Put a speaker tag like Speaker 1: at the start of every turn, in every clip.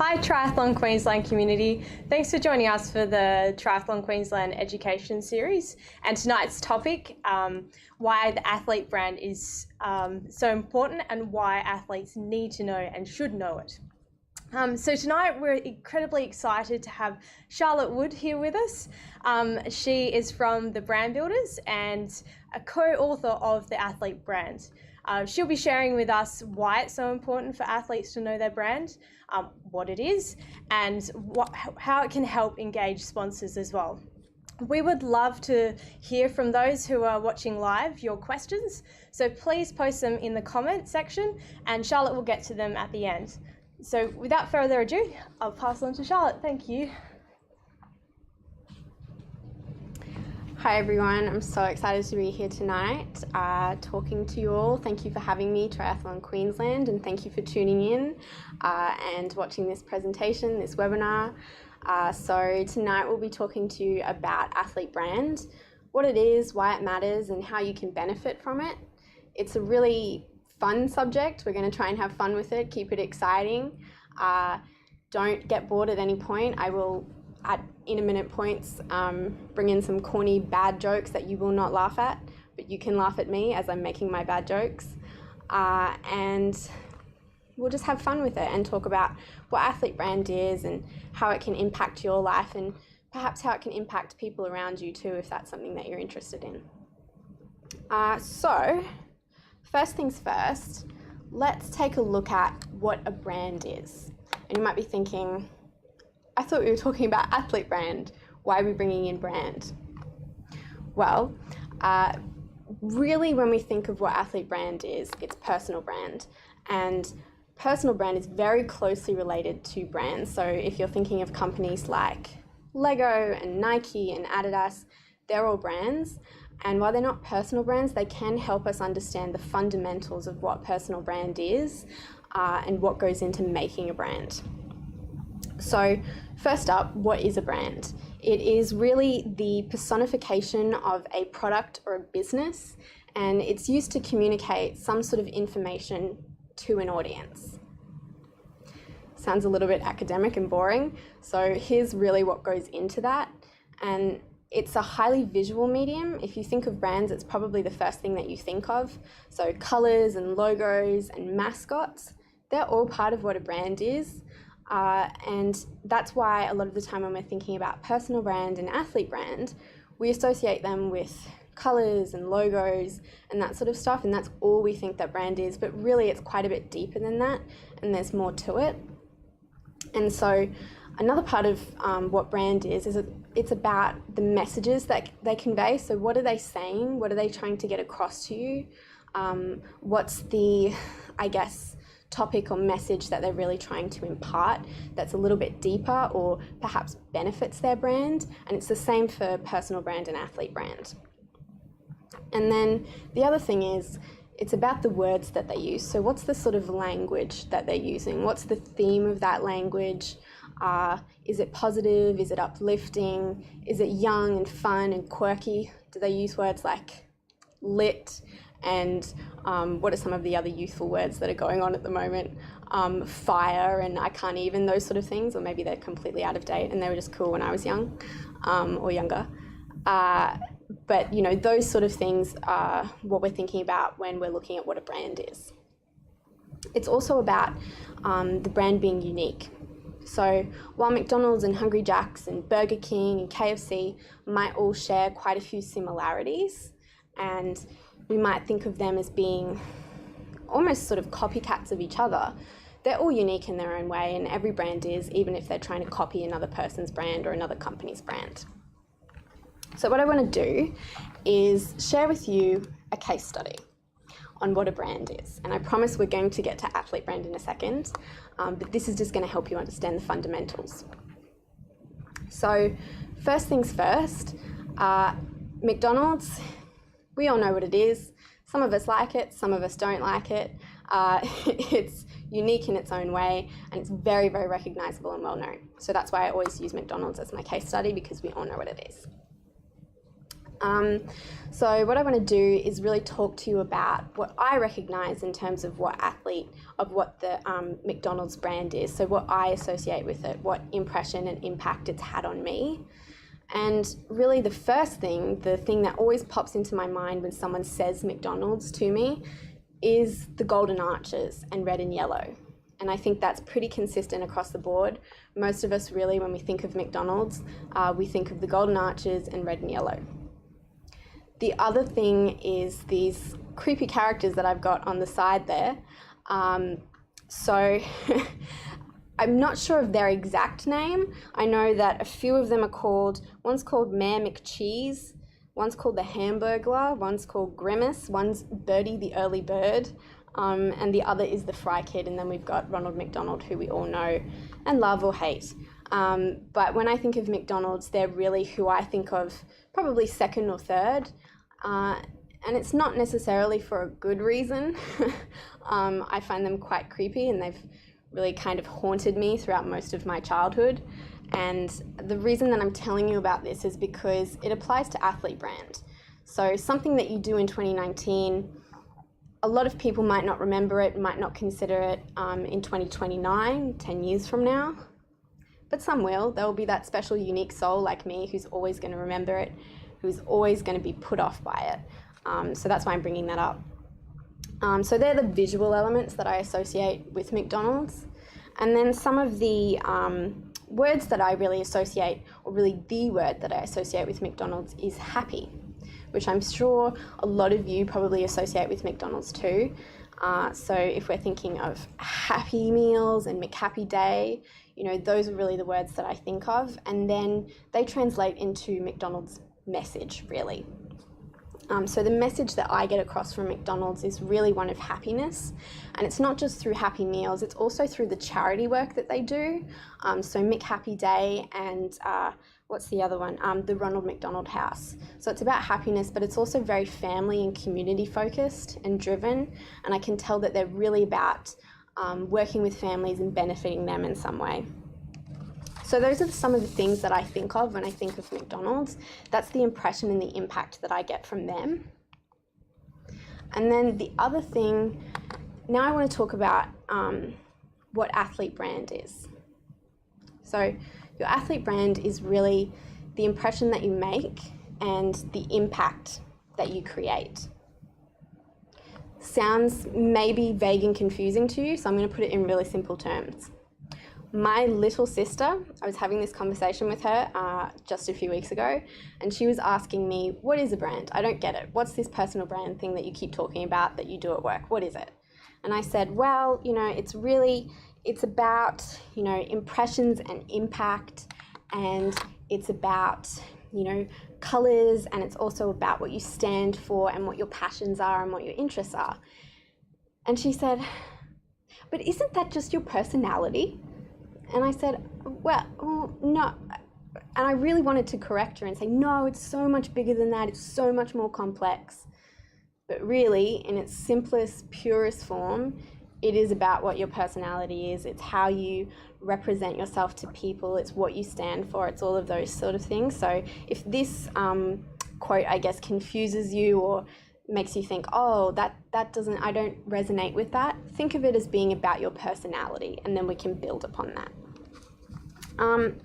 Speaker 1: Hi Triathlon Queensland community, thanks for joining us for the Triathlon Queensland Education Series, and tonight's topic, why the athlete brand is so important and why athletes need to know and should know it. So tonight we're incredibly excited to have Charlotte Wood here with us. She is from the Brand Builders and a co-author of the Athlete Brand. She'll be sharing with us why it's so important for athletes to know their brand, what it is, and how it can help engage sponsors as well. We would love to hear from those who are watching live your questions, so please post them in the comment section and Charlotte will get to them at the end. So without further ado, I'll pass on to Charlotte. Thank you.
Speaker 2: Hi everyone, I'm so excited to be here tonight talking to you all. Thank you for having me, Triathlon Queensland, and thank you for tuning in and watching this presentation, this webinar. So tonight we'll be talking to you about Athlete Brand, what it is, why it matters, and how you can benefit from it. It's a really fun subject. We're going to try and have fun with it, keep it exciting. Don't get bored at any point. I will, at intermittent points, bring in some corny bad jokes that you will not laugh at, but you can laugh at me as I'm making my bad jokes. And we'll just have fun with it and talk about what Athlete Brand is and how it can impact your life and perhaps how it can impact people around you too, if that's something that you're interested in. So first things first, let's take a look at what a brand is. And you might be thinking, I thought we were talking about Athlete Brand. Why are we bringing in brand? Well, really when we think of what Athlete Brand is, it's personal brand. And personal brand is very closely related to brands. So if you're thinking of companies like Lego and Nike and Adidas, they're all brands. And while they're not personal brands, they can help us understand the fundamentals of what personal brand is and what goes into making a brand. So first up, what is a brand? It is really the personification of a product or a business, and it's used to communicate some sort of information to an audience. Sounds a little bit academic and boring, so here's really what goes into that. And it's a highly visual medium. If you think of brands, it's probably the first thing that you think of. So colors and logos and mascots, they're all part of what a brand is. And that's why a lot of the time when we're thinking about personal brand and athlete brand, we associate them with colors and logos and that sort of stuff, and that's all we think that brand is, but really it's quite a bit deeper than that, and there's more to it. And so another part of what brand is it's about the messages that they convey. So what are they saying? What are they trying to get across to you? What's the, I guess, topic or message that they're really trying to impart that's a little bit deeper or perhaps benefits their brand? And it's the same for personal brand and athlete brand. And then the other thing is it's about the words that they use. So what's the sort of language that they're using? What's the theme of that language? Is it positive? Is it uplifting? Is it young and fun and quirky? Do they use words like lit? And what are some of the other youthful words that are going on at the moment? Fire and I can't even, those sort of things, or maybe they're completely out of date and they were just cool when I was young or younger. But you know, those sort of things are what we're thinking about when we're looking at what a brand is. It's also about the brand being unique. So while McDonald's and Hungry Jack's and Burger King and KFC might all share quite a few similarities, and we might think of them as being almost sort of copycats of each other, they're all unique in their own way, and every brand is, even if they're trying to copy another person's brand or another company's brand. So what I want to do is share with you a case study on what a brand is. And I promise we're going to get to athlete brand in a second, but this is just going to help you understand the fundamentals. So first things first, McDonald's, we all know what it is. Some of us like it, some of us don't like it. It's unique in its own way, and it's very, very recognizable and well known. So that's why I always use McDonald's as my case study, because we all know what it is. So what I want to do is really talk to you about what I recognise in terms of what the McDonald's brand is. So what I associate with it, what impression and impact it's had on me. And really the first thing, the thing that always pops into my mind when someone says McDonald's to me is the golden arches and red and yellow. And I think that's pretty consistent across the board. Most of us really, when we think of McDonald's, we think of the golden arches and red and yellow. The other thing is these creepy characters that I've got on the side there. So I'm not sure of their exact name. I know that a few of them are called, one's called Mayor McCheese, one's called the Hamburglar, one's called Grimace, one's Birdie the Early Bird, and the other is the Fry Kid, and then we've got Ronald McDonald, who we all know and love or hate. But when I think of McDonald's, they're really who I think of probably second or third. And it's not necessarily for a good reason. I find them quite creepy, and they've really kind of haunted me throughout most of my childhood. And the reason that I'm telling you about this is because it applies to athlete brand. So something that you do in 2019, a lot of people might not remember it, might not consider it in 2029, 10 years from now. But some will. There will be that special, unique soul like me who's always going to remember it, who's always going to be put off by it. So that's why I'm bringing that up. So they're the visual elements that I associate with McDonald's. And then some of the words that I really associate, or really the word that I associate with McDonald's is happy, which I'm sure a lot of you probably associate with McDonald's too. So if we're thinking of Happy Meals and McHappy Day, you know, those are really the words that I think of. And then they translate into McDonald's message, really. So the message that I get across from McDonald's is really one of happiness, and it's not just through Happy Meals, it's also through the charity work that they do. So McHappy Day and what's the other one? The Ronald McDonald House. So it's about happiness, but it's also very family and community focused and driven, and I can tell that they're really about working with families and benefiting them in some way. So those are some of the things that I think of when I think of McDonald's. That's the impression and the impact that I get from them. And then the other thing, now I want to talk about what athlete brand is. So your athlete brand is really the impression that you make and the impact that you create. Sounds maybe vague and confusing to you, so I'm going to put it in really simple terms. My little sister, I was having this conversation with her just a few weeks ago, and she was asking me, what is a brand? I don't get it. What's this personal brand thing that you keep talking about that you do at work? What is it? And I said, well, you know, it's about, you know, impressions and impact, and it's about, you know, colors, and it's also about what you stand for and what your passions are and what your interests are. And she said, but isn't that just your personality? And I said, well, no. And I really wanted to correct her and say, no, it's so much bigger than that. It's so much more complex. But really, in its simplest, purest form, it is about what your personality is. It's how you represent yourself to people. It's what you stand for. It's all of those sort of things. So if this quote, I guess, confuses you or makes you think, oh, that doesn't, I don't resonate with that, think of it as being about your personality, and then we can build upon that. And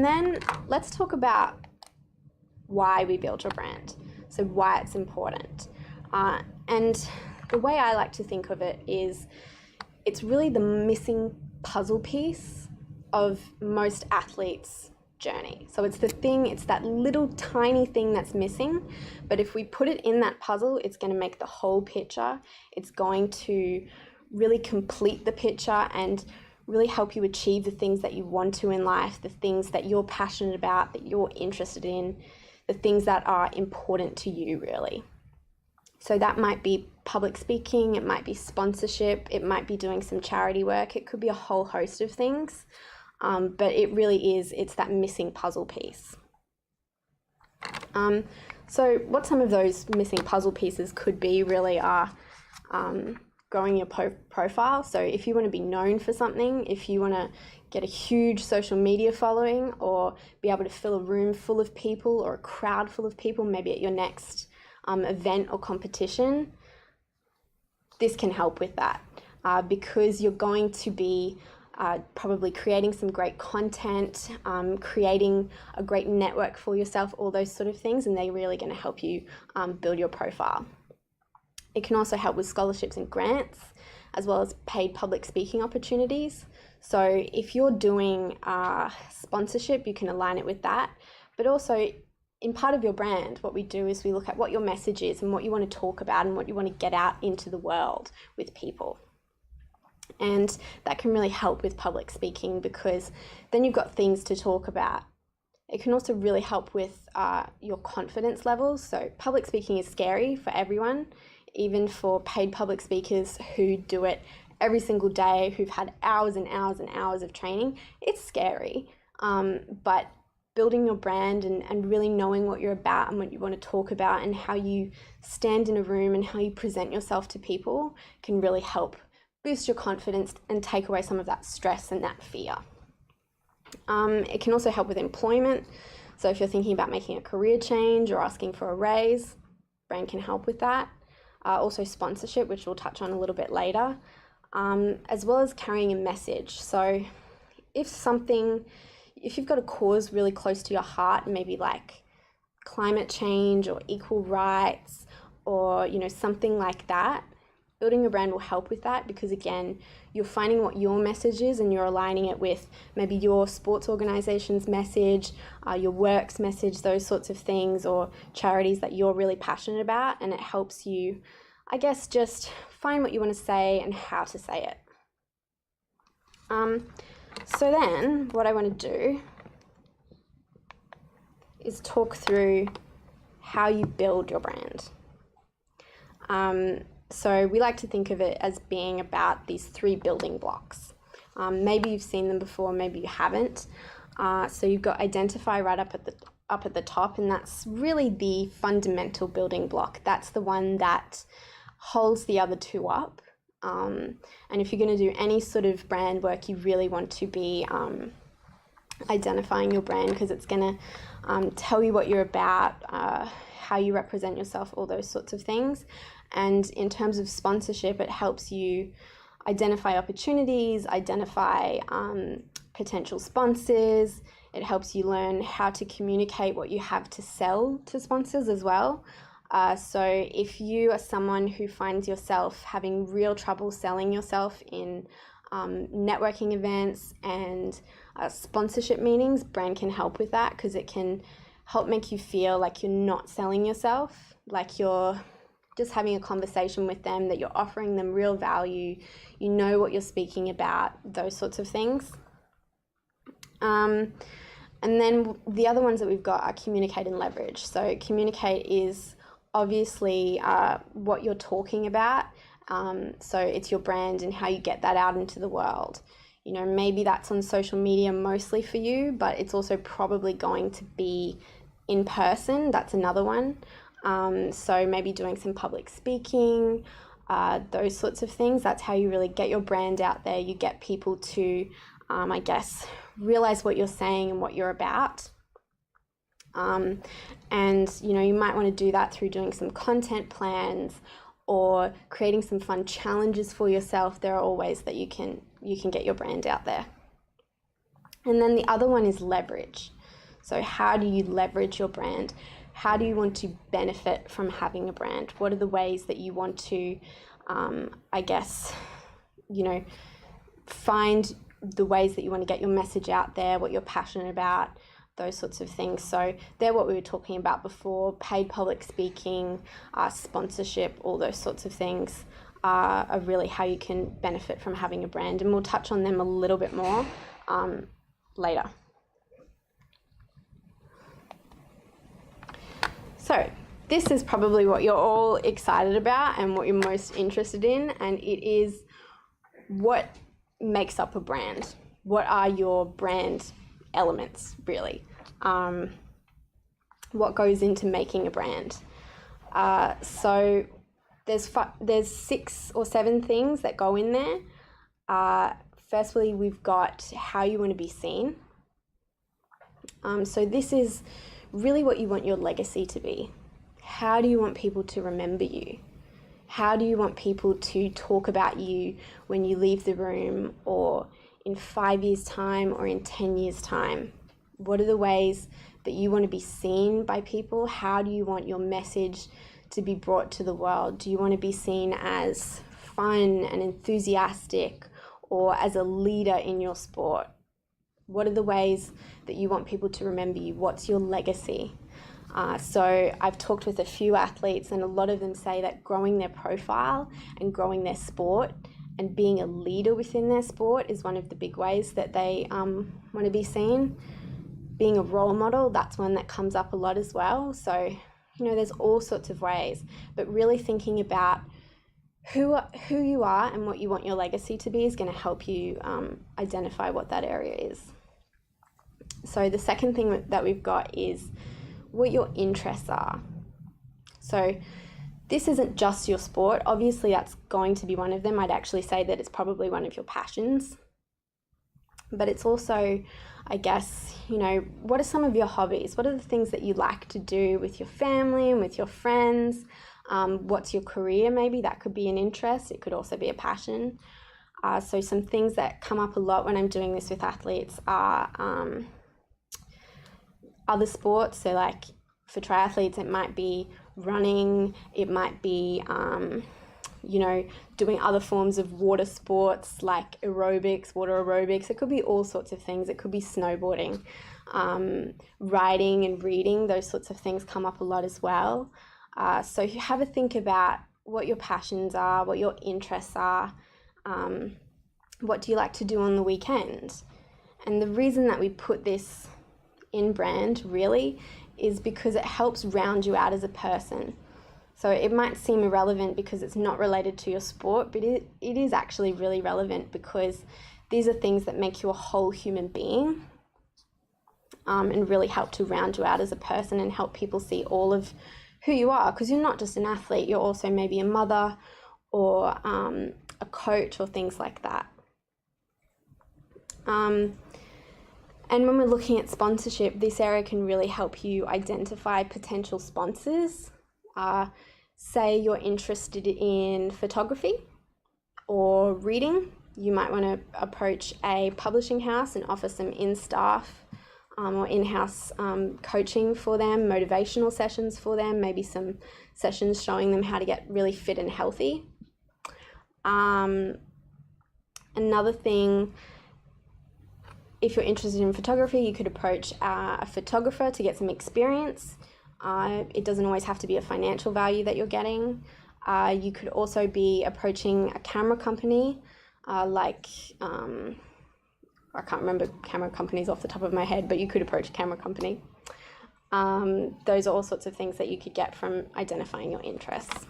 Speaker 2: then let's talk about why we build your brand, so why it's important. And the way I like to think of it is it's really the missing puzzle piece of most athletes' journey. So it's that little tiny thing that's missing, but if we put it in that puzzle, it's going to make the whole picture. It's going to really complete the picture and really help you achieve the things that you want to in life, the things that you're passionate about, that you're interested in, the things that are important to you, really. So that might be public speaking, it might be sponsorship, it might be doing some charity work, it could be a whole host of things. But it really is, it's that missing puzzle piece. So what some of those missing puzzle pieces could be really are growing your profile. So if you want to be known for something, if you want to get a huge social media following, or be able to fill a room full of people or a crowd full of people, maybe at your next event or competition, this can help with that, because you're going to be probably creating some great content, creating a great network for yourself, all those sort of things, and they're really going to help you build your profile. It can also help with scholarships and grants, as well as paid public speaking opportunities. So if you're doing sponsorship, you can align it with that. But also, in part of your brand, what we do is we look at what your message is and what you want to talk about and what you want to get out into the world with people. And that can really help with public speaking, because then you've got things to talk about. It can also really help with your confidence levels. So public speaking is scary for everyone, even for paid public speakers who do it every single day, who've had hours and hours and hours of training. It's scary, but building your brand and really knowing what you're about and what you want to talk about and how you stand in a room and how you present yourself to people can really help boost your confidence and take away some of that stress and that fear. It can also help with employment. So if you're thinking about making a career change or asking for a raise, brand can help with that. Also sponsorship, which we'll touch on a little bit later, as well as carrying a message. So if you've got a cause really close to your heart, maybe like climate change or equal rights, or something like that, building your brand will help with that, because again, you're finding what your message is and you're aligning it with maybe your sports organization's message, your work's message, those sorts of things, or charities that you're really passionate about, and it helps you, I guess, just find what you want to say and how to say it. So then what I want to do is talk through how you build your brand. So we like to think of it as being about these 3 building blocks. Maybe you've seen them before, maybe you haven't. So you've got identify right up at the top, and that's really the fundamental building block. That's the one that holds the other 2 up. And if you're going to do any sort of brand work, you really want to be identifying your brand, because it's going to tell you what you're about, how you represent yourself, all those sorts of things. And in terms of sponsorship, it helps you identify opportunities, identify potential sponsors. It helps you learn how to communicate what you have to sell to sponsors as well. So if you are someone who finds yourself having real trouble selling yourself in networking events and sponsorship meetings, brand can help with that, because it can help make you feel like you're not selling yourself, like you're just having a conversation with them, that you're offering them real value, you know what you're speaking about, those sorts of things. And then the other ones that we've got are communicate and leverage. So communicate is obviously what you're talking about. So it's your brand and how you get that out into the world. Maybe that's on social media mostly for you, but it's also probably going to be in person. That's another one. So maybe doing some public speaking, those sorts of things. That's how you really get your brand out there. You get people to, I guess, realize what you're saying and what you're about. And, you might want to do that through doing some content plans or creating some fun challenges for yourself. There are all ways that you can get your brand out there. And then the other one is leverage. So how do you leverage your brand? How do you want to benefit from having a brand? What are the ways that you want to, I guess, find the ways that you want to get your message out there, what you're passionate about, those sorts of things. So they're what we were talking about before: paid public speaking, sponsorship, all those sorts of things are really how you can benefit from having a brand. And we'll touch on them a little bit more later. So this is probably what you're all excited about and what you're most interested in, and it is what makes up a brand. What are your brand elements, really? What goes into making a brand? So There's 6 or 7 things that go in there. Firstly, we've got how you want to be seen. So this is really what you want your legacy to be. How do you want people to remember you? How do you want people to talk about you when you leave the room, or in 5 years' time, or in 10 years' time? What are the ways that you want to be seen by people? How do you want your message to be brought to the world? Do you want to be seen as fun and enthusiastic, or as a leader in your sport? What are the ways that you want people to remember you? What's your legacy? So I've talked with a few athletes, and a lot of them say that growing their profile and growing their sport and being a leader within their sport is one of the big ways that they want to be seen. Being a role model, that's one that comes up a lot as well. So, there's all sorts of ways, but really thinking about who you are and what you want your legacy to be is going to help you identify what that area is. So the second thing that we've got is what your interests are. So this isn't just your sport. Obviously, that's going to be one of them. I'd actually say that it's probably one of your passions. But it's also, I guess, what are some of your hobbies? What are the things that you like to do with your family and with your friends? What's your career? Maybe that could be an interest. It could also be a passion. So some things that come up a lot when I'm doing this with athletes are other sports. So like for triathletes, it might be running, it might be, doing other forms of water sports like aerobics, water aerobics. It could be all sorts of things. It could be snowboarding, writing and reading. Those sorts of things come up a lot as well. So you have a think about what your passions are, what your interests are, what do you like to do on the weekend? And the reason that we put this in brand really is because it helps round you out as a person. So it might seem irrelevant because it's not related to your sport, but it is actually really relevant because these are things that make you a whole human being, and really help to round you out as a person and help people see all of who you are, because you're not just an athlete, you're also maybe a mother or a coach or things like that. And when we're looking at sponsorship, this area can really help you identify potential sponsors. Say you're interested in photography or reading, you might want to approach a publishing house and offer some in-staff or in-house coaching for them, motivational sessions for them, maybe some sessions showing them how to get really fit and healthy. Another thing, if you're interested in photography, you could approach a photographer to get some experience. It doesn't always have to be a financial value that you're getting. You could also be approaching a camera company, I can't remember camera companies off the top of my head, but you could approach a camera company. Those are all sorts of things that you could get from identifying your interests.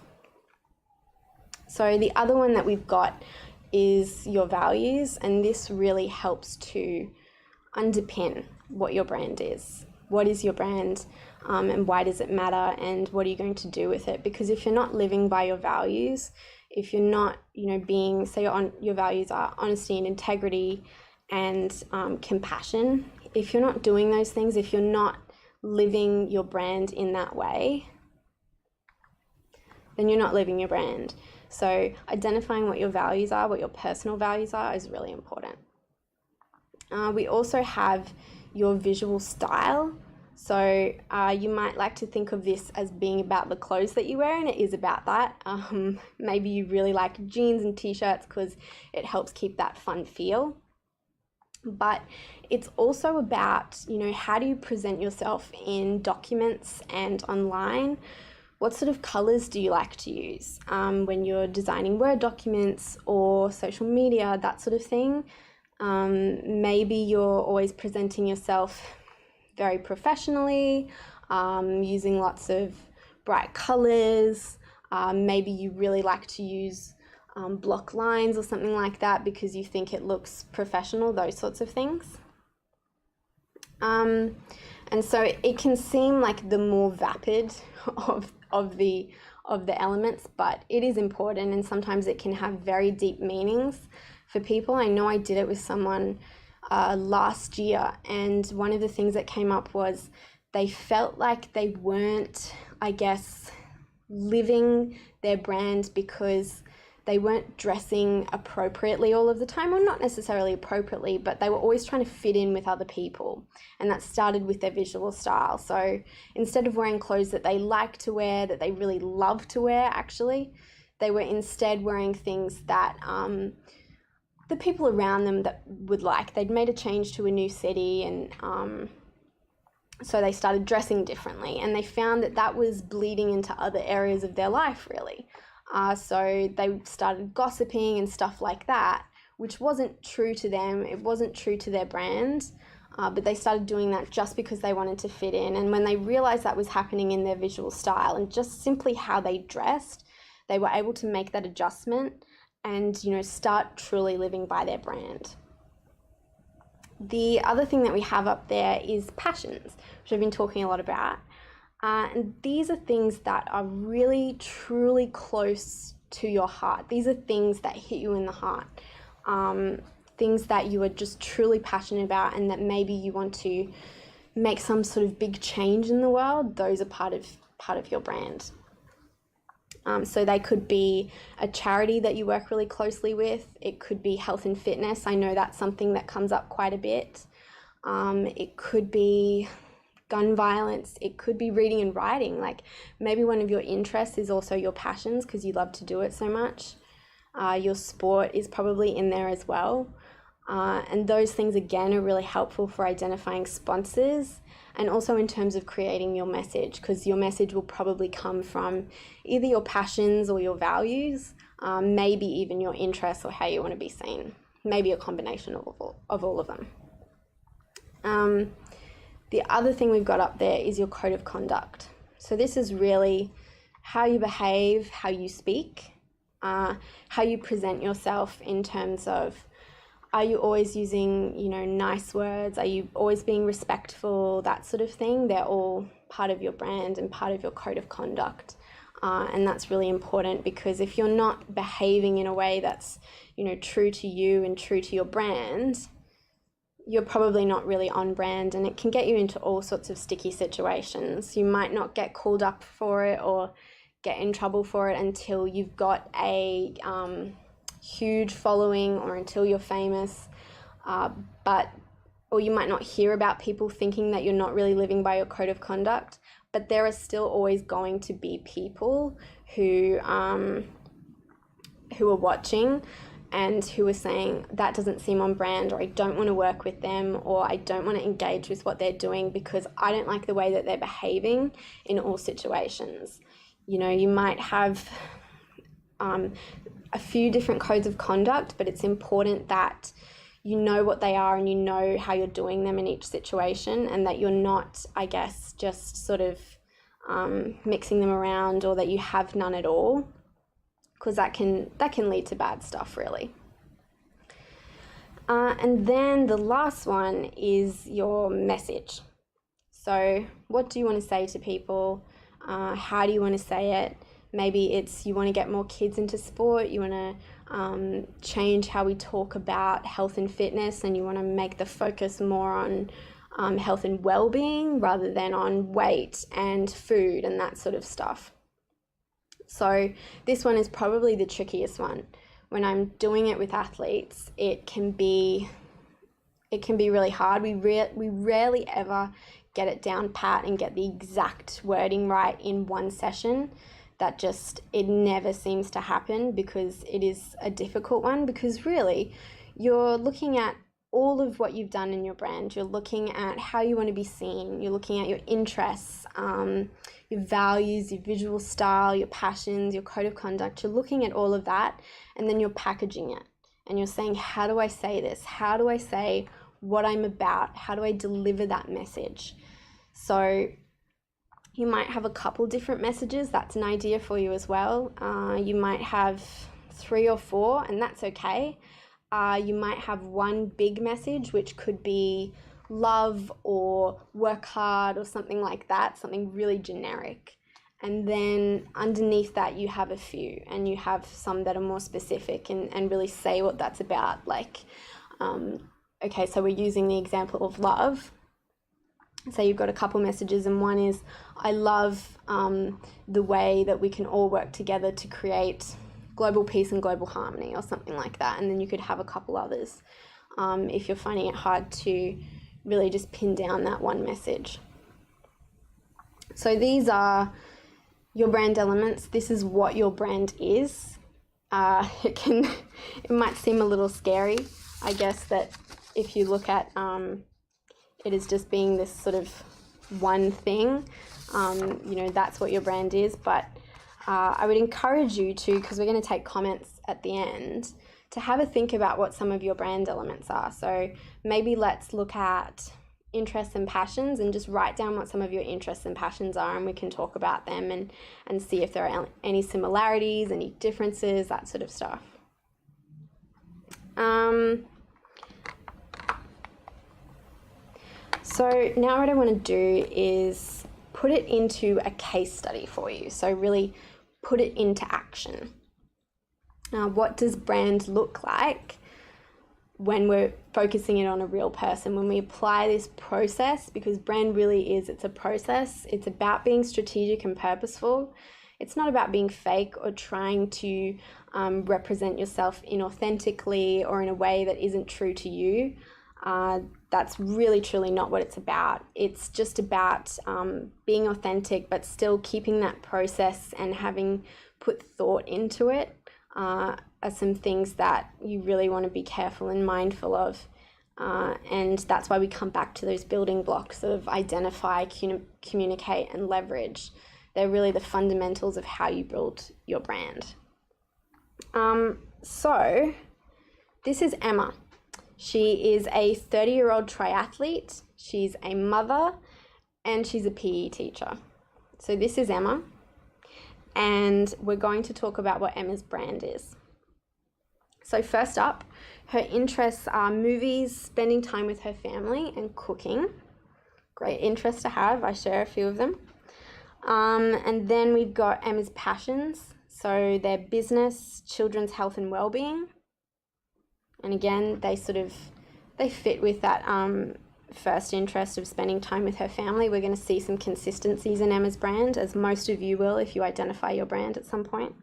Speaker 2: So the other one that we've got is your values, and this really helps to underpin what your brand is. What is your brand, and why does it matter, and what are you going to do with it? Because if you're not living by your values, if you're not, being, say your values are honesty and integrity and compassion, if you're not doing those things, if you're not living your brand in that way, then you're not living your brand. So identifying what your values are, what your personal values are, is really important. We also have your visual style. So you might like to think of this as being about the clothes that you wear, and it is about that. Maybe you really like jeans and t-shirts because it helps keep that fun feel. But it's also about, how do you present yourself in documents and online? What sort of colors do you like to use when you're designing Word documents or social media, that sort of thing? Maybe you're always presenting yourself very professionally, using lots of bright colors. Maybe you really like to use block lines or something like that because you think it looks professional, those sorts of things. And so it can seem like the more vapid of of the elements, but it is important, and sometimes it can have very deep meanings for people. I know I did it with someone last year, and one of the things that came up was they felt like they weren't, I guess, living their brand because they weren't dressing appropriately all of the time, or not necessarily appropriately, but they were always trying to fit in with other people. And that started with their visual style. So instead of wearing clothes that they like to wear, that they really love to wear, actually, they were instead wearing things that the people around them that would like. They'd made a change to a new city, and so they started dressing differently, and they found that that was bleeding into other areas of their life, really. So they started gossiping and stuff like that, which wasn't true to them. It wasn't true to their brand, but they started doing that just because they wanted to fit in. And when they realized that was happening in their visual style and just simply how they dressed, they were able to make that adjustment and, start truly living by their brand. The other thing that we have up there is passions, which I've been talking a lot about. And these are things that are really, truly close to your heart. These are things that hit you in the heart. Things that you are just truly passionate about, and that maybe you want to make some sort of big change in the world. Those are part of your brand. So they could be a charity that you work really closely with. It could be health and fitness. I know that's something that comes up quite a bit. It could be gun violence. It could be reading and writing. Like maybe one of your interests is also your passions because you love to do it so much. Your sport is probably in there as well. And those things, again, are really helpful for identifying sponsors, and also in terms of creating your message, because your message will probably come from either your passions or your values, maybe even your interests or how you want to be seen, maybe a combination of all of them. The other thing we've got up there is your code of conduct. So this is really how you behave, how you speak, how you present yourself in terms of, are you always using, nice words? Are you always being respectful? That sort of thing. They're all part of your brand and part of your code of conduct. And that's really important, because if you're not behaving in a way that's, true to you and true to your brand, you're probably not really on brand, and it can get you into all sorts of sticky situations. You might not get called up for it or get in trouble for it until you've got a huge following, or until you're famous, or you might not hear about people thinking that you're not really living by your code of conduct, but there are still always going to be people who are watching and who are saying that doesn't seem on brand, or I don't want to work with them, or I don't want to engage with what they're doing because I don't like the way that they're behaving in all situations. You might have a few different codes of conduct, but it's important that you know what they are and you know how you're doing them in each situation, and that you're not, I guess, just sort of mixing them around, or that you have none at all, because that can lead to bad stuff, really. And then the last one is your message. So what do you want to say to people? How do you want to say it? Maybe it's you want to get more kids into sport, you want to change how we talk about health and fitness, and you want to make the focus more on health and well-being rather than on weight and food and that sort of stuff. So this one is probably the trickiest one. When I'm doing it with athletes, it can be really hard. We rarely ever get it down pat and get the exact wording right in one session. It never seems to happen, because it is a difficult one, because really you're looking at all of what you've done in your brand. You're looking at how you want to be seen. You're looking at your interests, your values, your visual style, your passions, your code of conduct. You're looking at all of that, and then you're packaging it. And you're saying, how do I say this? How do I say what I'm about? How do I deliver that message? So you might have a couple different messages. That's an idea for you as well. You might have 3 or 4, and that's okay. You might have one big message, which could be love or work hard or something like that, something really generic. And then underneath that, you have a few, and you have some that are more specific and really say what that's about. Like, okay, so we're using the example of love. So you've got a couple messages, and one is, I love the way that we can all work together to create global peace and global harmony, or something like that. And then you could have a couple others if you're finding it hard to really just pin down that one message. So these are your brand elements. This is what your brand is. It might seem a little scary, I guess, that if you look at it as just being this sort of one thing, that's what your brand is. But I would encourage you to, because we're going to take comments at the end, to have a think about what some of your brand elements are. So maybe let's look at interests and passions, and just write down what some of your interests and passions are, and we can talk about them and see if there are any similarities, any differences, that sort of stuff. So now what I want to do is put it into a case study for you. So really put it into action. Now, what does brand look like when we're focusing it on a real person, when we apply this process? Because brand really is, it's a process. It's about being strategic and purposeful. It's not about being fake or trying to represent yourself inauthentically or in a way that isn't true to you. That's really, truly not what it's about. It's just about being authentic, but still keeping that process and having put thought into it. Are some things that you really want to be careful and mindful of. And that's why we come back to those building blocks of identify, communicate, and leverage. They're really the fundamentals of how you build your brand. So this is Emma. She is a 30-year-old triathlete. She's a mother, and she's a PE teacher. So this is Emma. And we're going to talk about what Emma's brand is. So first up, her interests are movies, spending time with her family, and cooking. Great interests to have. I share a few of them. And then we've got Emma's passions. So they're business, children's health and well-being. And again, they fit with that first interest of spending time with her family. We're going to see some consistencies in Emma's brand, as most of you will if you identify your brand at some point.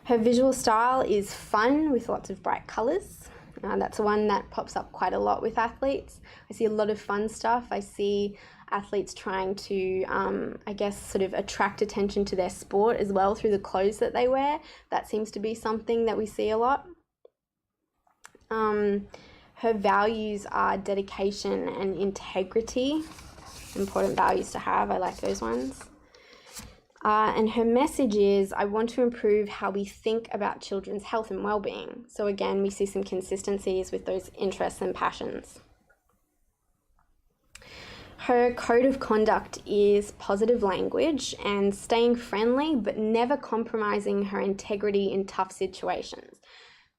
Speaker 2: Her visual style is fun with lots of bright colours. That's one that pops up quite a lot with athletes. I see a lot of fun stuff. I see athletes trying to, attract attention to their sport as well through the clothes that they wear. That seems to be something that we see a lot. Her values are dedication and integrity. Important values to have. I like those ones. And her message is, I want to improve how we think about children's health and well-being. So again, we see some consistencies with those interests and passions. Her code of conduct is positive language and staying friendly, but never compromising her integrity in tough situations.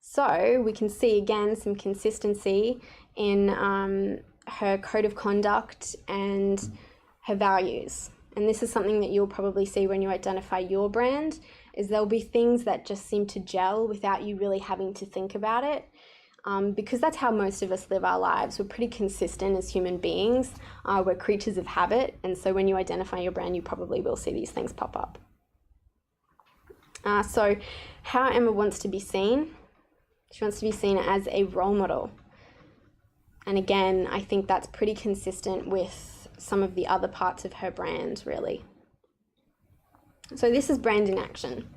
Speaker 2: So we can see again some consistency in her code of conduct and her values. And this is something that you'll probably see when you identify your brand, is there'll be things that just seem to gel without you really having to think about it. Because that's how most of us live our lives. We're pretty consistent as human beings. We're creatures of habit. And so when you identify your brand, you probably will see these things pop up. So how Emma wants to be seen. She wants to be seen as a role model. And again, I think that's pretty consistent with some of the other parts of her brand, really. So this is brand in action.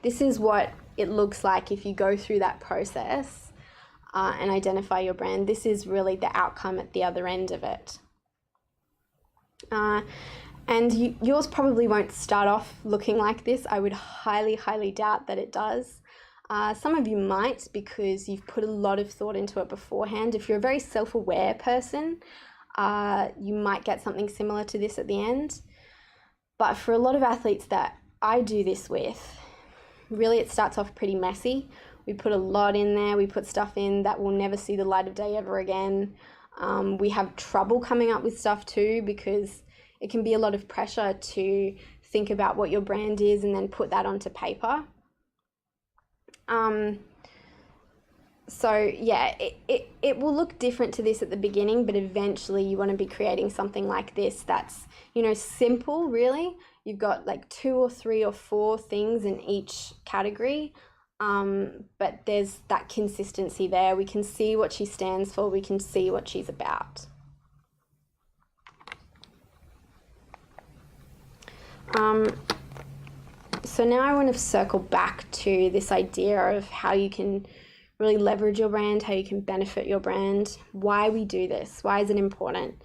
Speaker 2: This is what it looks like if you go through that process and identify your brand. This is really the outcome at the other end of it. And yours probably won't start off looking like this. I would highly, highly doubt that it does. Some of you might, because you've put a lot of thought into it beforehand. If you're a very self-aware person, you might get something similar to this at the end. But for a lot of athletes that I do this with, really it starts off pretty messy. We put a lot in there. We put stuff in that will never see the light of day ever again. We have trouble coming up with stuff too, because it can be a lot of pressure to think about what your brand is and then put that onto paper. So yeah, it will look different to this at the beginning, but eventually you want to be creating something like this that's, you know, simple really. You've got like 2 or 3 or 4 things in each category, but there's that consistency there. We can see what she stands for, we can see what she's about. So now I want to circle back to this idea of how you can really leverage your brand, how you can benefit your brand, why we do this, why is it important.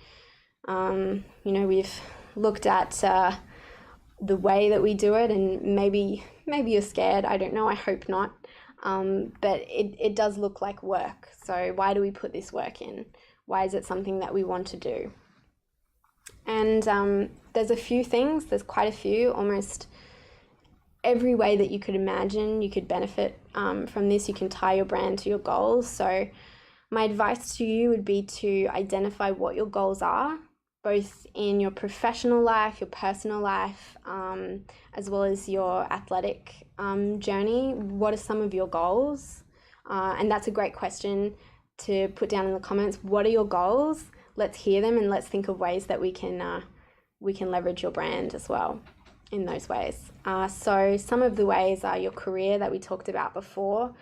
Speaker 2: You know, we've looked at the way that we do it, and maybe you're scared, I don't know, I hope not, but it does look like work. So why do we put this work in? Why is it something that we want to do? And there's a few things, there's quite a few, almost every way that you could imagine you could benefit from this. You can tie your brand to your goals. So my advice to you would be to identify what your goals are, both in your professional life, your personal life, as well as your athletic journey. What are some of your goals? And that's a great question to put down in the comments. What are your goals? Let's hear them, and let's think of ways that we can leverage your brand as well in those ways. So some of the ways are your career that we talked about before,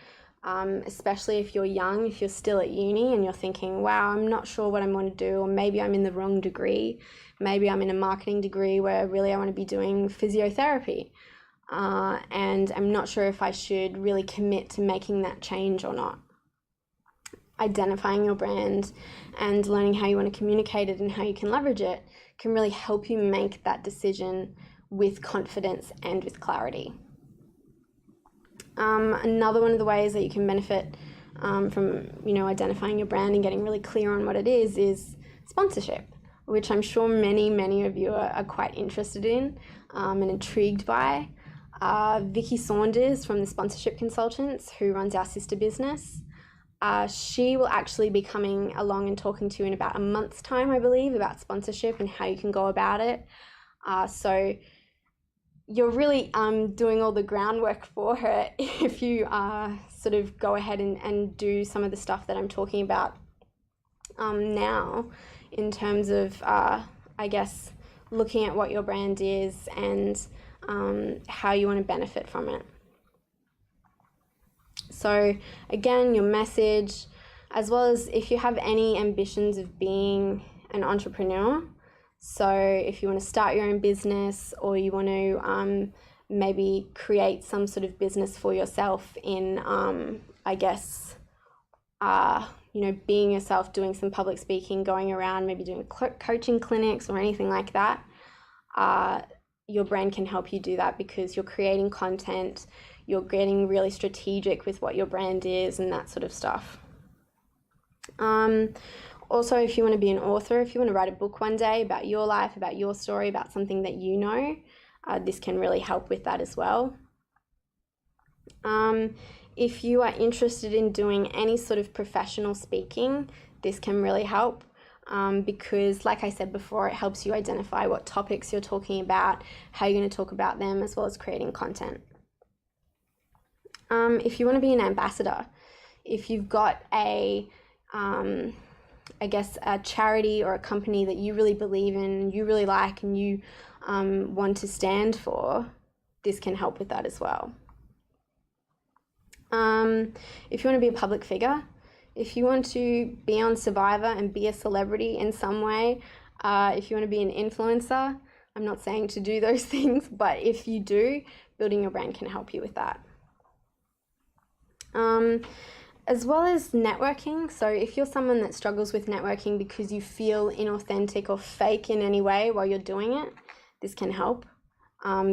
Speaker 2: especially if you're young, if you're still at uni and you're thinking, wow, I'm not sure what I want to do, or maybe I'm in the wrong degree. Maybe I'm in a marketing degree where really I want to be doing physiotherapy. And I'm not sure if I should really commit to making that change or not. Identifying your brand and learning how you want to communicate it and how you can leverage it can really help you make that decision with confidence and with clarity. Another one of the ways that you can benefit from, you know, identifying your brand and getting really clear on what it is sponsorship, which I'm sure many of you are quite interested in and intrigued by. Vicky Saunders from the Sponsorship Consultants, who runs our sister business, she will actually be coming along and talking to you in about a month's time, I believe, about sponsorship and how you can go about it. So you're really doing all the groundwork for her if you sort of go ahead and do some of the stuff that I'm talking about now, in terms of, I guess, looking at what your brand is and how you want to benefit from it. So again, your message, as well as if you have any ambitions of being an entrepreneur. So if you want to start your own business, or you want to maybe create some sort of business for yourself in, I guess, you know, being yourself, doing some public speaking, going around, maybe doing coaching clinics or anything like that, your brand can help you do that, because you're creating content, you're getting really strategic with what your brand is and that sort of stuff. Also, if you want to be an author, if you want to write a book one day about your life, about your story, about something that you know, this can really help with that as well. If you are interested in doing any sort of professional speaking, this can really help, because like I said before, it helps you identify what topics you're talking about, how you're going to talk about them, as well as creating content. If you want to be an ambassador, if you've got a, I guess, a charity or a company that you really believe in, you really like, and you want to stand for, this can help with that as well. If you want to be a public figure, if you want to be on Survivor and be a celebrity in some way, if you want to be an influencer, I'm not saying to do those things, but if you do, building your brand can help you with that. As well as networking. So if you're someone that struggles with networking because you feel inauthentic or fake in any way while you're doing it, this can help,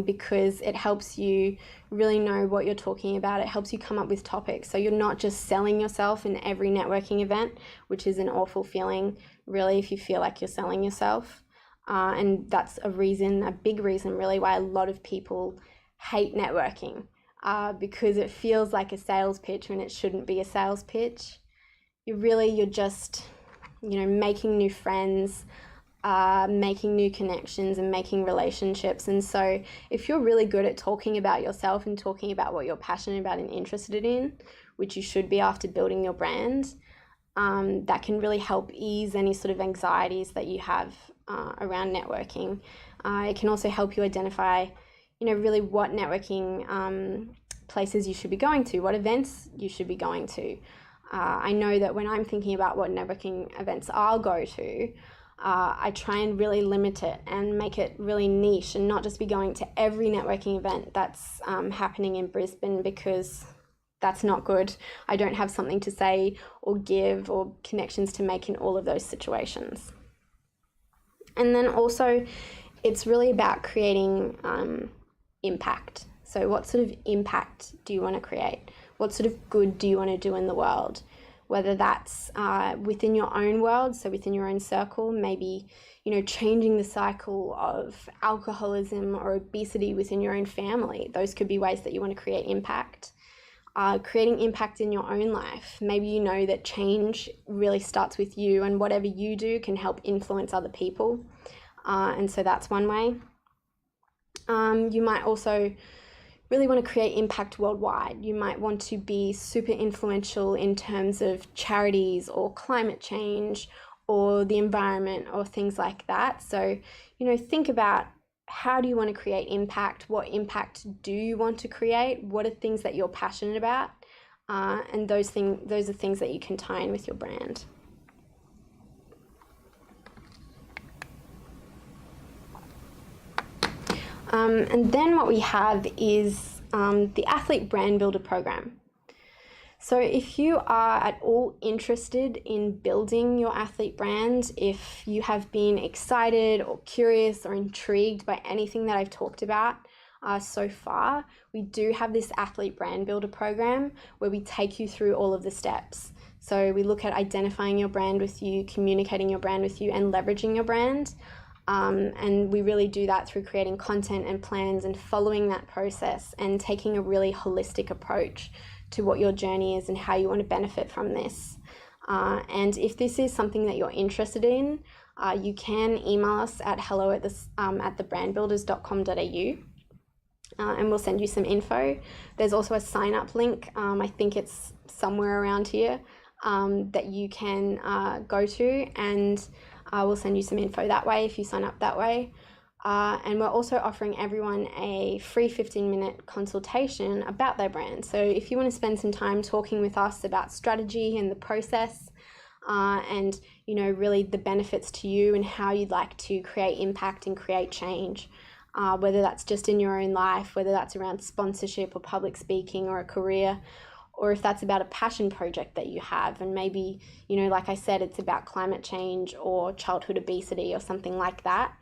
Speaker 2: because it helps you really know what you're talking about. It helps you come up with topics, so you're not just selling yourself in every networking event, which is an awful feeling, really, if you feel like you're selling yourself. And that's a big reason really why a lot of people hate networking. Because it feels like a sales pitch when it shouldn't be a sales pitch. You're just, you know, making new friends, making new connections and making relationships. And so if you're really good at talking about yourself and talking about what you're passionate about and interested in, which you should be after building your brand, that can really help ease any sort of anxieties that you have around networking. It can also help you identify, really what networking places you should be going to, what events you should be going to. I know that when I'm thinking about what networking events I'll go to, I try and really limit it and make it really niche and not just be going to every networking event that's happening in Brisbane, because that's not good. I don't have something to say or give or connections to make in all of those situations. And then also, it's really about creating impact. So what sort of impact do you want to create? What sort of good do you want to do in the world? Whether that's within your own world, so within your own circle, maybe, changing the cycle of alcoholism or obesity within your own family. Those could be ways that you want to create impact. Creating impact in your own life. Maybe you know that change really starts with you, and whatever you do can help influence other people. And so that's one way. You might also really want to create impact worldwide. You might want to be super influential in terms of charities or climate change or the environment or things like that. So, think about, how do you want to create impact? What impact do you want to create? What are things that you're passionate about? And those are things that you can tie in with your brand. And then what we have is the Athlete Brand Builder program. So if you are at all interested in building your athlete brand, if you have been excited or curious or intrigued by anything that I've talked about so far, we do have this Athlete Brand Builder program where we take you through all of the steps. So we look at identifying your brand with you, communicating your brand with you, and leveraging your brand. And we really do that through creating content and plans and following that process and taking a really holistic approach to what your journey is and how you want to benefit from this. And if this is something that you're interested in, you can email us at hello@thebrandbuilders.com.au, and we'll send you some info. There's also a sign up link. I think it's somewhere around here that you can go to, and we'll send you some info that way if you sign up that way. And we're also offering everyone a free 15-minute consultation about their brand. So if you want to spend some time talking with us about strategy and the process, and really the benefits to you and how you'd like to create impact and create change, whether that's just in your own life, whether that's around sponsorship or public speaking or a career, or if that's about a passion project that you have, and maybe, like I said, it's about climate change or childhood obesity or something like that,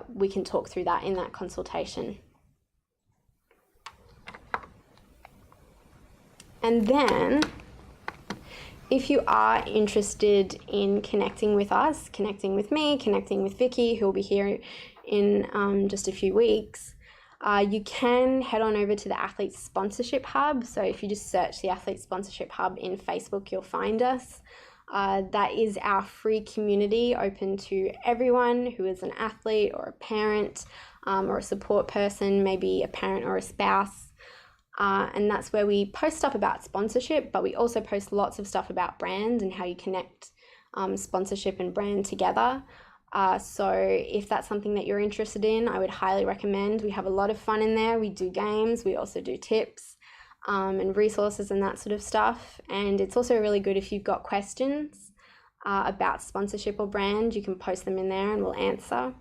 Speaker 2: we can talk through that in that consultation. And then, if you are interested in connecting with us, connecting with me, connecting with Vicky, who will be here in just a few weeks, you can head on over to the Athlete Sponsorship Hub. So if you just search the Athlete Sponsorship Hub in Facebook, you'll find us. That is our free community open to everyone who is an athlete or a parent or a support person, maybe a parent or a spouse. And that's where we post stuff about sponsorship, but we also post lots of stuff about brand and how you connect sponsorship and brand together. So if that's something that you're interested in, I would highly recommend. We have a lot of fun in there. We do games. We also do tips and resources and that sort of stuff. And it's also really good if you've got questions about sponsorship or brand, you can post them in there and we'll answer.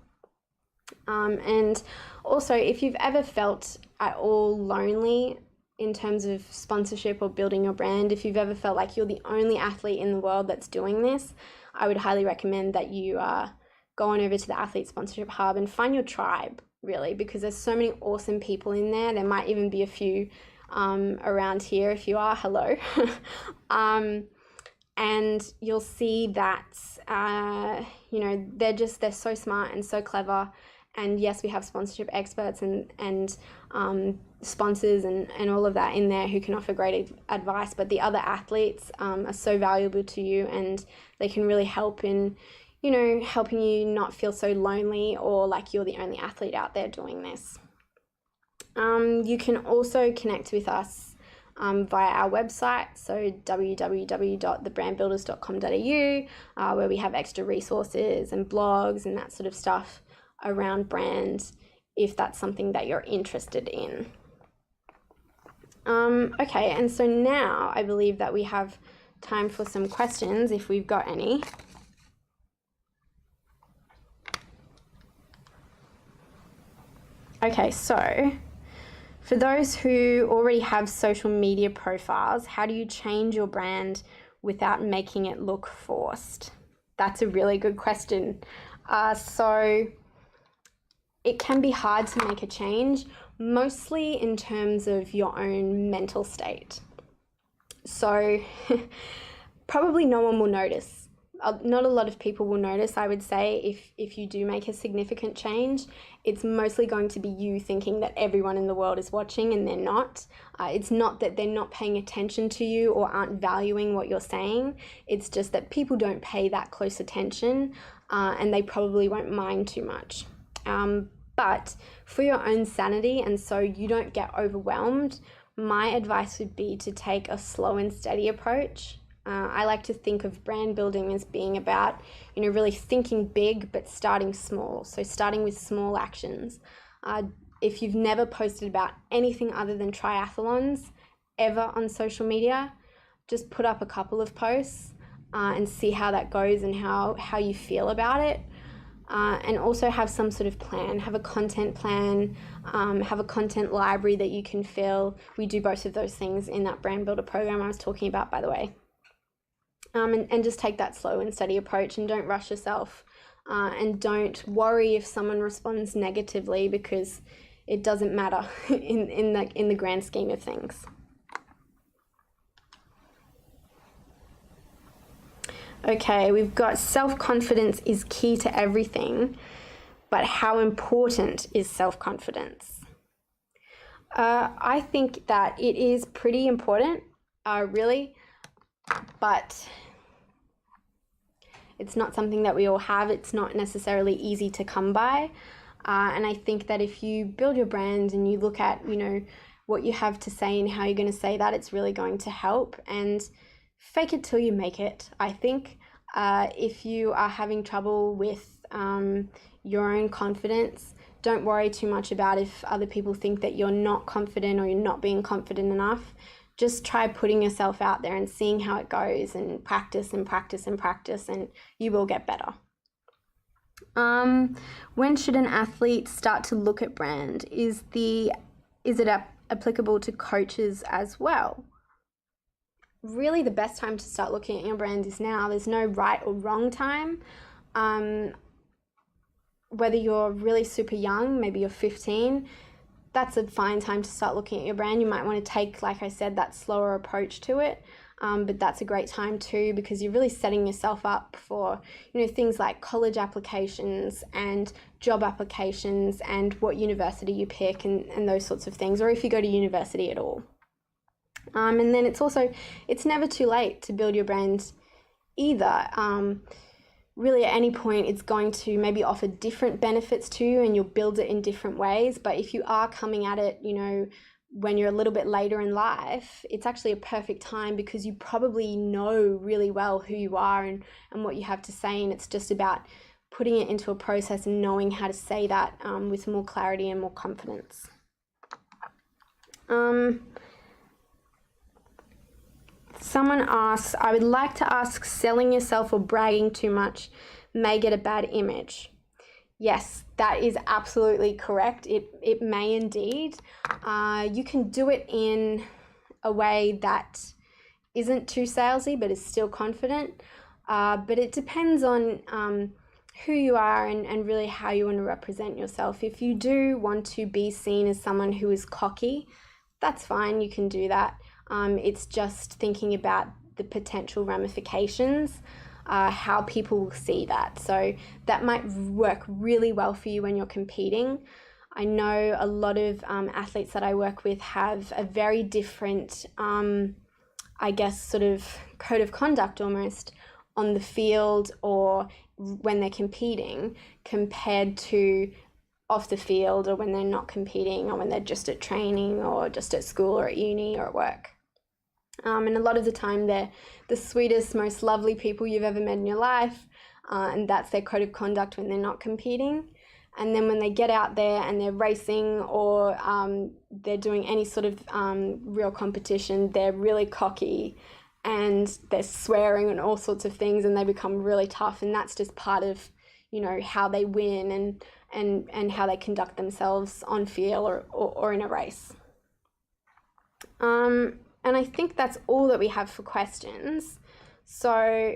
Speaker 2: And also, if you've ever felt at all lonely in terms of sponsorship or building your brand, if you've ever felt like you're the only athlete in the world that's doing this, I would highly recommend that you go on over to the Athlete Sponsorship Hub and find your tribe, really, because there's so many awesome people in there. There might even be a few around here. If you are, hello. And you'll see that, they're so smart and so clever. And yes, we have sponsorship experts and sponsors and all of that in there who can offer great advice. But the other athletes are so valuable to you, and they can really help in, helping you not feel so lonely or like you're the only athlete out there doing this. You can also connect with us via our website, so www.thebrandbuilders.com.au, where we have extra resources and blogs and that sort of stuff around brand, if that's something that you're interested in. Okay, and so now I believe that we have time for some questions, if we've got any. Okay, so for those who already have social media profiles, how do you change your brand without making it look forced? That's a really good question. So it can be hard to make a change, mostly in terms of your own mental state. So probably no one will notice. Not a lot of people will notice, I would say, if you do make a significant change. It's mostly going to be you thinking that everyone in the world is watching, and they're not. It's not that they're not paying attention to you or aren't valuing what you're saying. It's just that people don't pay that close attention, and they probably won't mind too much. But for your own sanity, and so you don't get overwhelmed, my advice would be to take a slow and steady approach. I like to think of brand building as being about, really thinking big but starting small. So starting with small actions. If you've never posted about anything other than triathlons ever on social media, just put up a couple of posts and see how that goes and how you feel about it. And also have some sort of plan, have a content plan, have a content library that you can fill. We do both of those things in that brand builder program I was talking about, by the way. And just take that slow and steady approach, and don't rush yourself, and don't worry if someone responds negatively, because it doesn't matter in the grand scheme of things. Okay, we've got self-confidence is key to everything, but how important is self-confidence? I think that it is pretty important, really, but it's not something that we all have. It's not necessarily easy to come by. And I think that if you build your brand and you look at, what you have to say and how you're going to say that, it's really going to help. And fake it till you make it, I think. If you are having trouble with your own confidence, don't worry too much about if other people think that you're not confident or you're not being confident enough. Just try putting yourself out there and seeing how it goes, and practice and practice and practice, and you will get better. When should an athlete start to look at brand? Is it applicable to coaches as well? Really, the best time to start looking at your brand is now. There's no right or wrong time. Whether you're really super young, maybe you're 15, that's a fine time to start looking at your brand. You might want to take, like I said, that slower approach to it. But that's a great time too, because you're really setting yourself up for, things like college applications and job applications and what university you pick and those sorts of things, or if you go to university at all. And then it's never too late to build your brand either. Really, at any point, it's going to maybe offer different benefits to you, and you'll build it in different ways. But if you are coming at it, when you're a little bit later in life, it's actually a perfect time, because you probably know really well who you are and what you have to say. And it's just about putting it into a process and knowing how to say that with more clarity and more confidence. Someone asks, I would like to ask, selling yourself or bragging too much may get a bad image. Yes, that is absolutely correct. It may indeed. You can do it in a way that isn't too salesy but is still confident. But it depends on who you are and really how you want to represent yourself. If you do want to be seen as someone who is cocky, that's fine, you can do that. It's just thinking about the potential ramifications, how people will see that. So that might work really well for you when you're competing. I know a lot of athletes that I work with have a very different, sort of code of conduct almost on the field or when they're competing compared to off the field or when they're not competing or when they're just at training or just at school or at uni or at work. And a lot of the time they're the sweetest, most lovely people you've ever met in your life, and that's their code of conduct when they're not competing. And then when they get out there and they're racing or they're doing any sort of real competition, they're really cocky and they're swearing and all sorts of things, and they become really tough, and that's just part of, you know, how they win and how they conduct themselves on field or in a race. And I think that's all that we have for questions. So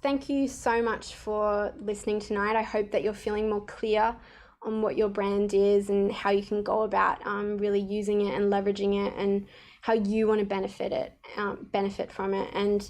Speaker 2: thank you so much for listening tonight. I hope that you're feeling more clear on what your brand is and how you can go about really using it and leveraging it, and how you want to benefit from it, and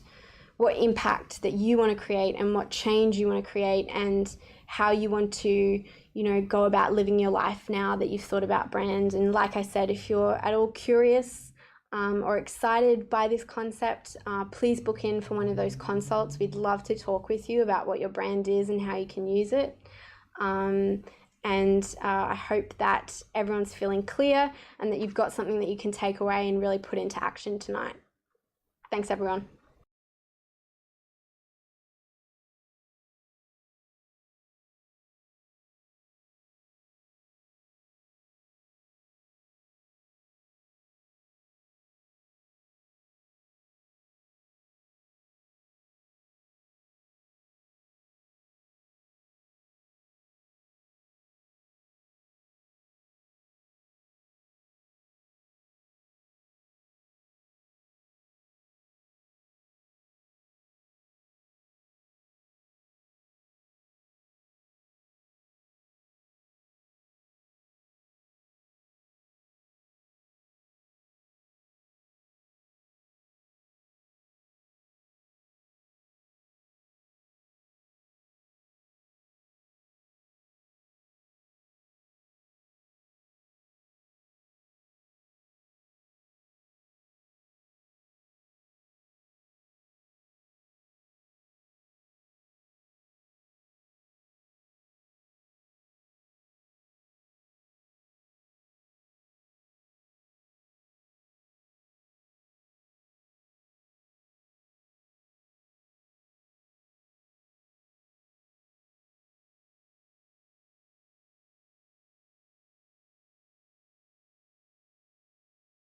Speaker 2: what impact that you want to create and what change you want to create, and how you want to, you know, go about living your life now that you've thought about brand. And like I said, if you're at all curious or excited by this concept, please book in for one of those consults. We'd love to talk with you about what your brand is and how you can use it. And I hope that everyone's feeling clear and that you've got something that you can take away and really put into action tonight. Thanks, everyone.